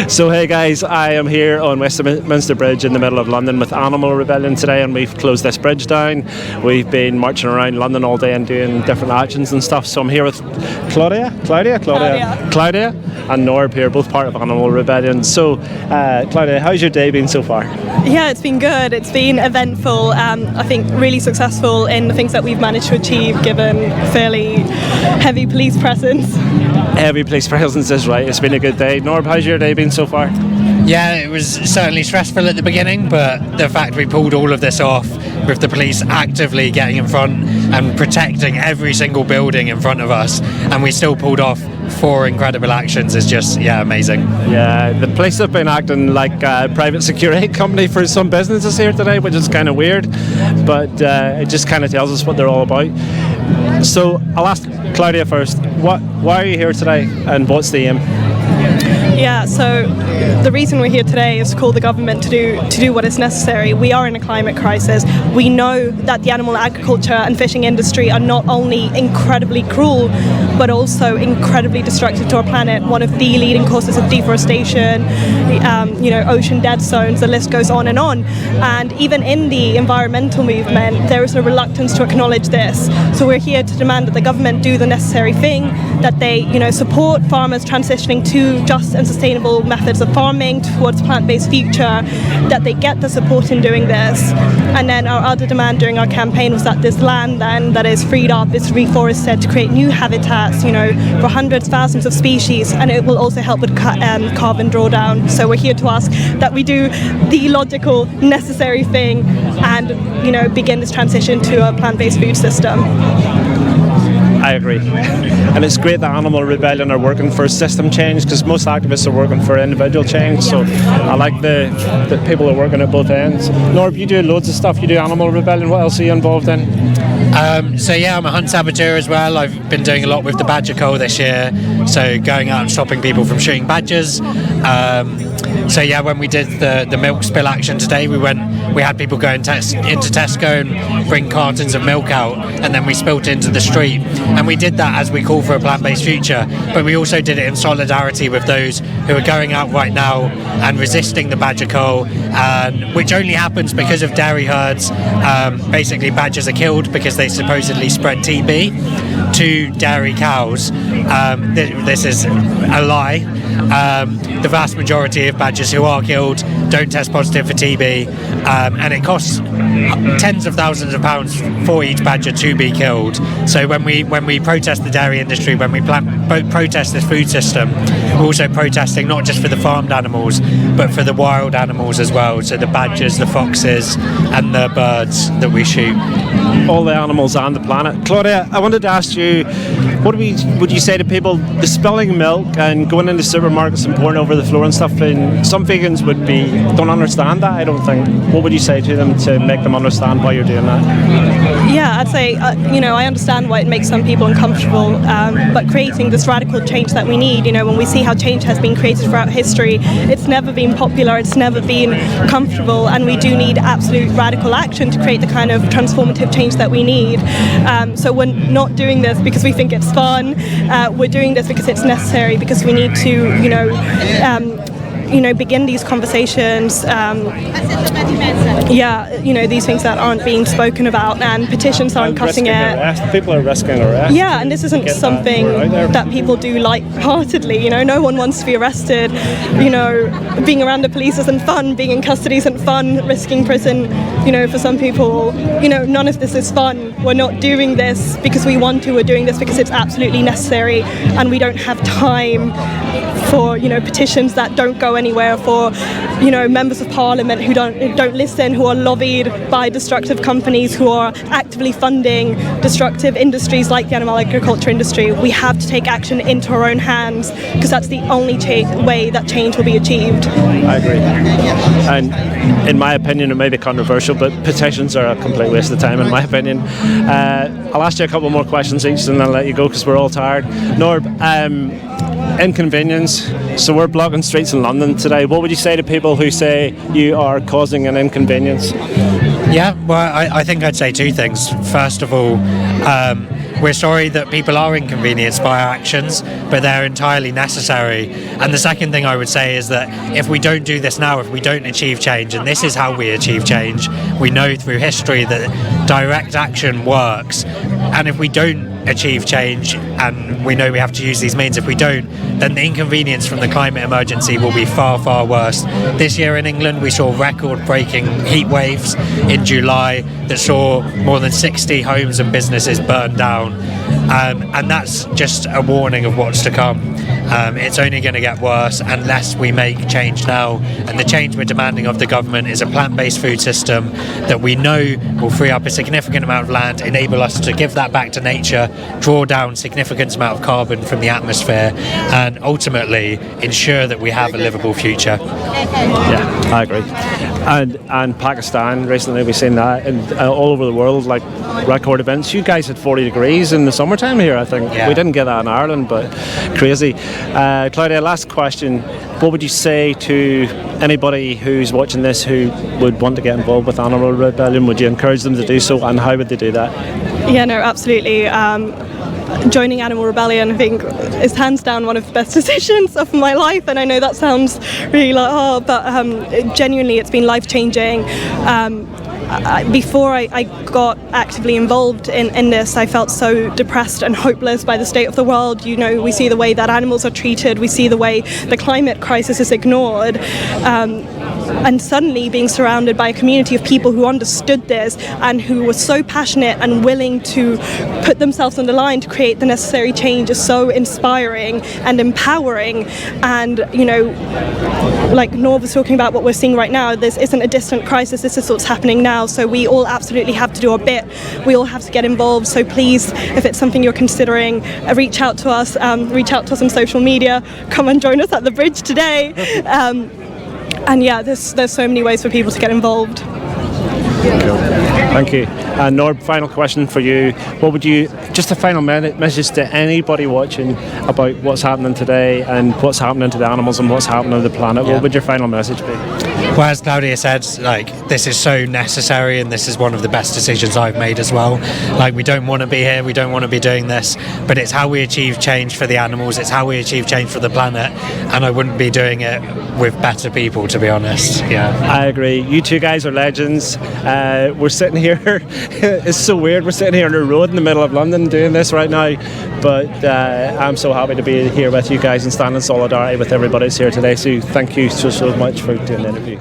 So hey guys, I am here on Westminster Bridge in the middle of London with Animal Rebellion today, and we've closed this bridge down. We've been marching around London all day and doing different actions and stuff. So I'm here with Claudia and Norb here, both part of Animal Rebellion. So Claudia, how's your day been so far? Yeah, it's been good. It's been eventful. I think really successful in the things that we've managed to achieve given fairly heavy police presence. Heavy police presence is right. It's been a good day. Norb, how's your day been so far? Yeah, it was certainly stressful at the beginning, but the fact we pulled all of this off with the police actively getting in front and protecting every single building in front of us, and we still pulled off 4 incredible actions is just, amazing. Yeah, the police have been acting like a private security company for some businesses here today, which is kind of weird, but it just kind of tells us what they're all about. So I'll ask Claudia first, why are you here today and what's the aim? Yeah, so the reason we're here today is to call the government to do what is necessary. We are in a climate crisis. We know that the animal agriculture and fishing industry are not only incredibly cruel, but also incredibly destructive to our planet. One of the leading causes of deforestation, ocean dead zones, the list goes on. And even in the environmental movement, there is a reluctance to acknowledge this. So we're here to demand that the government do the necessary thing, that they, support farmers transitioning to just and sustainable methods of farming towards a plant-based future, that they get the support in doing this. And then our other demand during our campaign was that this land then that is freed up is reforested to create new habitats, for hundreds, thousands of species, and it will also help with carbon drawdown. So we're here to ask that we do the logical, necessary thing and, begin this transition to a plant-based food system. I agree. And it's great that Animal Rebellion are working for system change, because most activists are working for individual change. So I like the people are working at both ends. Norb, you do loads of stuff. You do Animal Rebellion. What else are you involved in? I'm a hunt saboteur as well. I've been doing a lot with the badger cull this year. So going out and stopping people from shooting badgers. When we did the milk spill action today, we had people go into Tesco and bring cartons of milk out, and then we spilt into the street. And we did that as we call for a plant-based future, but we also did it in solidarity with those who are going out right now and resisting the badger cull, which only happens because of dairy herds. Basically, badgers are killed because they supposedly spread TB to dairy cows. This is a lie. The vast majority of badgers who are killed don't test positive for TB, and it costs tens of thousands of pounds for each badger to be killed. So when we protest the dairy industry, when we protest this food system, we're also protesting not just for the farmed animals, but for the wild animals as well. So the badgers, the foxes, and the birds that we shoot. All the animals on the planet. Claudia, I wanted to ask you, what would you say to people, the spilling milk and going into supermarkets and pouring over the floor and stuff, and some vegans don't understand that, I don't think. What would you say to them to make them understand why you're doing that? Yeah, I'd say, I understand why it makes some people uncomfortable, but creating this radical change that we need, when we see how change has been created throughout history, it's never been popular, it's never been comfortable, and we do need absolute radical action to create the kind of transformative change that we need. So we're not doing this because we think it's fun, we're doing this because it's necessary, because we need to, begin these conversations, these things that aren't being spoken about, and petitions aren't cutting it. People are risking arrest. Yeah, and this isn't something that people do light-heartedly. No one wants to be arrested. Being around the police isn't fun. Being in custody isn't fun. Risking prison, for some people, none of this is fun. We're not doing this because we want to. We're doing this because it's absolutely necessary, and we don't have time for petitions that don't go anywhere, for members of parliament who don't listen, who are lobbied by destructive companies, who are actively funding destructive industries like the animal agriculture industry. We have to take action into our own hands, because that's the only way that change will be achieved. I agree. And in my opinion, it may be controversial, but petitions are a complete waste of time, in my opinion. I'll ask you a couple more questions each, and then I'll let you go because we're all tired. Norb, inconvenience. So we're blocking streets in London today. What would you say to people who say you are causing an inconvenience? Yeah, well, I think I'd say 2 things. First of all, we're sorry that people are inconvenienced by our actions, but they're entirely necessary. And the second thing I would say is that if we don't do this now, if we don't achieve change, and this is how we achieve change, we know through history that direct action works. And if we don't achieve change, and we know we have to use these means, if we don't, then the inconvenience from the climate emergency will be far, far worse. This year in England we saw record-breaking heat waves in July that saw more than 60 homes and businesses burn down, and that's just a warning of what's to come. It's only going to get worse unless we make change now, and the change we're demanding of the government is a plant-based food system that we know will free up a significant amount of land, enable us to give that back to nature, draw down significant amount of carbon from the atmosphere, and ultimately ensure that we have a livable future. Yeah, I agree. And Pakistan, recently we've seen that, and all over the world, like record events. You guys had 40 degrees in the summertime here, I think. Yeah. We didn't get that in Ireland, but crazy. Claudia, last question. What would you say to anybody who's watching this who would want to get involved with Animal Rebellion? Would you encourage them to do so, and how would they do that? Yeah, no, absolutely. Joining Animal Rebellion, I think, is hands down one of the best decisions of my life, and I know that sounds really like, oh, but genuinely it's been life-changing. Before I got actively involved in this, I felt so depressed and hopeless by the state of the world. You know, we see the way that animals are treated, we see the way the climate crisis is ignored, and suddenly being surrounded by a community of people who understood this and who were so passionate and willing to put themselves on the line to create the necessary change is so inspiring and empowering. And, you know, like Norv was talking about, what we're seeing right now, this isn't a distant crisis, this is what's happening now. So we all absolutely have to do our bit. We all have to get involved. So please, if it's something you're considering, reach out to us on social media. Come and join us at the bridge today. And yeah, there's so many ways for people to get involved. Cool. Thank you. And Norb, final question for you. What would you, just a final message to anybody watching about what's happening today and what's happening to the animals and what's happening to the planet? Yeah. What would your final message be? Well, as Claudia said, like, this is so necessary, and this is one of the best decisions I've made as well. Like, we don't want to be here, we don't want to be doing this, but it's how we achieve change for the animals, it's how we achieve change for the planet, and I wouldn't be doing it with better people, to be honest. Yeah, I agree. You two guys are legends. We're sitting here, it's so weird, we're sitting here on the road in the middle of London doing this right now, but I'm so happy to be here with you guys and stand in solidarity with everybody who's here today. So thank you so much for doing the interview.